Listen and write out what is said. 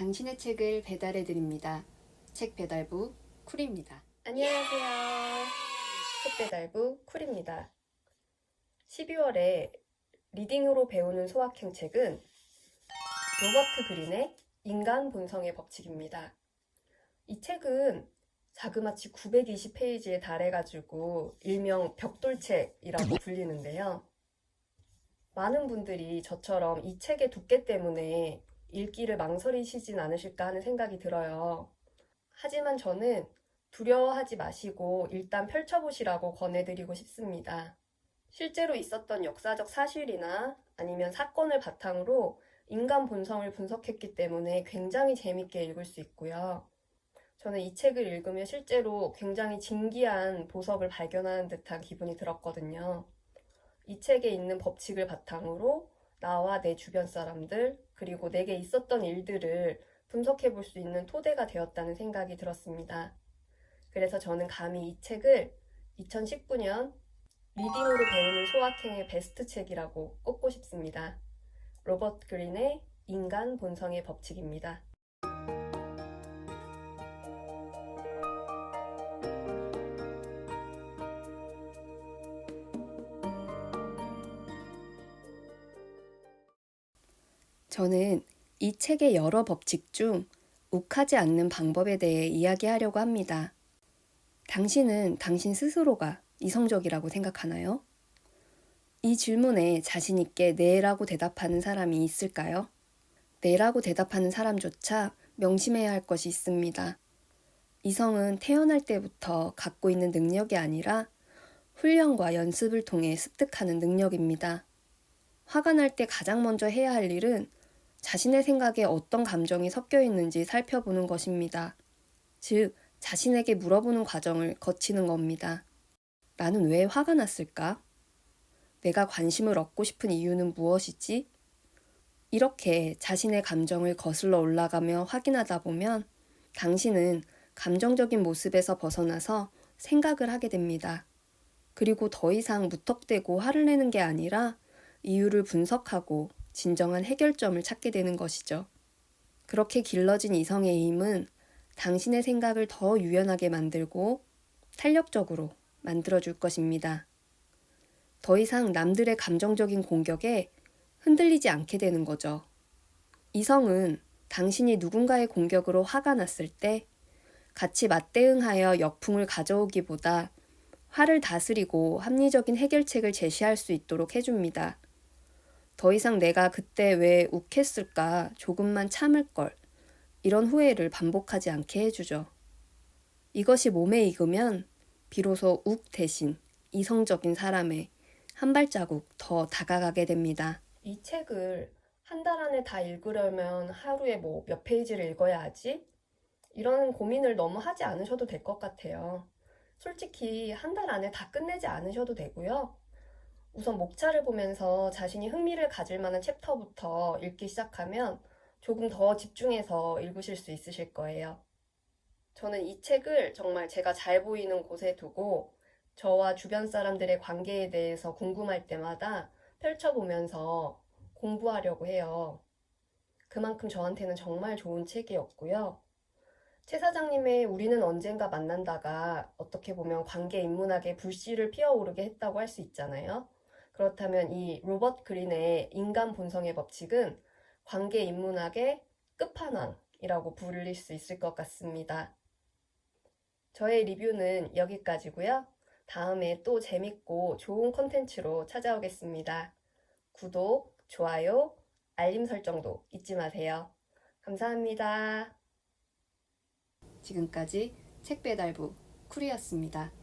당신의 책을 배달해 드립니다. 책 배달부 쿨입니다. 안녕하세요. 책배달부 쿨입니다. 12월에 리딩으로 배우는 소확행 책은 로버트 그린의 인간 본성의 법칙입니다. 이 책은 자그마치 920페이지에 달해가지고 일명 벽돌책이라고 불리는데요. 많은 분들이 저처럼 이 책의 두께 때문에 읽기를 망설이시진 않으실까 하는 생각이 들어요. 하지만 저는 두려워하지 마시고 일단 펼쳐보시라고 권해드리고 싶습니다. 실제로 있었던 역사적 사실이나 아니면 사건을 바탕으로 인간 본성을 분석했기 때문에 굉장히 재밌게 읽을 수 있고요. 저는 이 책을 읽으며 실제로 굉장히 진기한 보석을 발견하는 듯한 기분이 들었거든요. 이 책에 있는 법칙을 바탕으로 나와 내 주변 사람들, 그리고 내게 있었던 일들을 분석해 볼 수 있는 토대가 되었다는 생각이 들었습니다. 그래서 저는 감히 이 책을 2019년 리딩으로 배우는 소확행의 베스트 책이라고 꼽고 싶습니다. 로버트 그린의 인간 본성의 법칙입니다. 저는 이 책의 여러 법칙 중 욱하지 않는 방법에 대해 이야기하려고 합니다. 당신은 당신 스스로가 이성적이라고 생각하나요? 이 질문에 자신 있게 네라고 대답하는 사람이 있을까요? 네라고 대답하는 사람조차 명심해야 할 것이 있습니다. 이성은 태어날 때부터 갖고 있는 능력이 아니라 훈련과 연습을 통해 습득하는 능력입니다. 화가 날 때 가장 먼저 해야 할 일은 자신의 생각에 어떤 감정이 섞여 있는지 살펴보는 것입니다. 즉, 자신에게 물어보는 과정을 거치는 겁니다. 나는 왜 화가 났을까? 내가 관심을 얻고 싶은 이유는 무엇이지? 이렇게 자신의 감정을 거슬러 올라가며 확인하다 보면 당신은 감정적인 모습에서 벗어나서 생각을 하게 됩니다. 그리고 더 이상 무턱대고 화를 내는 게 아니라 이유를 분석하고 진정한 해결점을 찾게 되는 것이죠. 그렇게 길러진 이성의 힘은 당신의 생각을 더 유연하게 만들고 탄력적으로 만들어줄 것입니다. 더 이상 남들의 감정적인 공격에 흔들리지 않게 되는 거죠. 이성은 당신이 누군가의 공격으로 화가 났을 때 같이 맞대응하여 역풍을 가져오기보다 화를 다스리고 합리적인 해결책을 제시할 수 있도록 해줍니다. 더 이상 내가 그때 왜 욱했을까 조금만 참을 걸 이런 후회를 반복하지 않게 해주죠. 이것이 몸에 익으면 비로소 욱 대신 이성적인 사람에 한 발자국 더 다가가게 됩니다. 이 책을 한 달 안에 다 읽으려면 하루에 몇 페이지를 읽어야 하지? 이런 고민을 너무 하지 않으셔도 될 것 같아요. 솔직히 한 달 안에 다 끝내지 않으셔도 되고요. 우선 목차를 보면서 자신이 흥미를 가질 만한 챕터부터 읽기 시작하면 조금 더 집중해서 읽으실 수 있으실 거예요. 저는 이 책을 정말 제가 잘 보이는 곳에 두고 저와 주변 사람들의 관계에 대해서 궁금할 때마다 펼쳐보면서 공부하려고 해요. 그만큼 저한테는 정말 좋은 책이었고요. 최 사장님의 우리는 언젠가 만난다가 어떻게 보면 관계 인문학의 불씨를 피어오르게 했다고 할 수 있잖아요. 그렇다면 이 로버트 그린의 인간 본성의 법칙은 관계 인문학의 끝판왕이라고 부를 수 있을 것 같습니다. 저의 리뷰는 여기까지고요. 다음에 또 재밌고 좋은 콘텐츠로 찾아오겠습니다. 구독, 좋아요, 알림 설정도 잊지 마세요. 감사합니다. 지금까지 책 배달부 쿨이었습니다.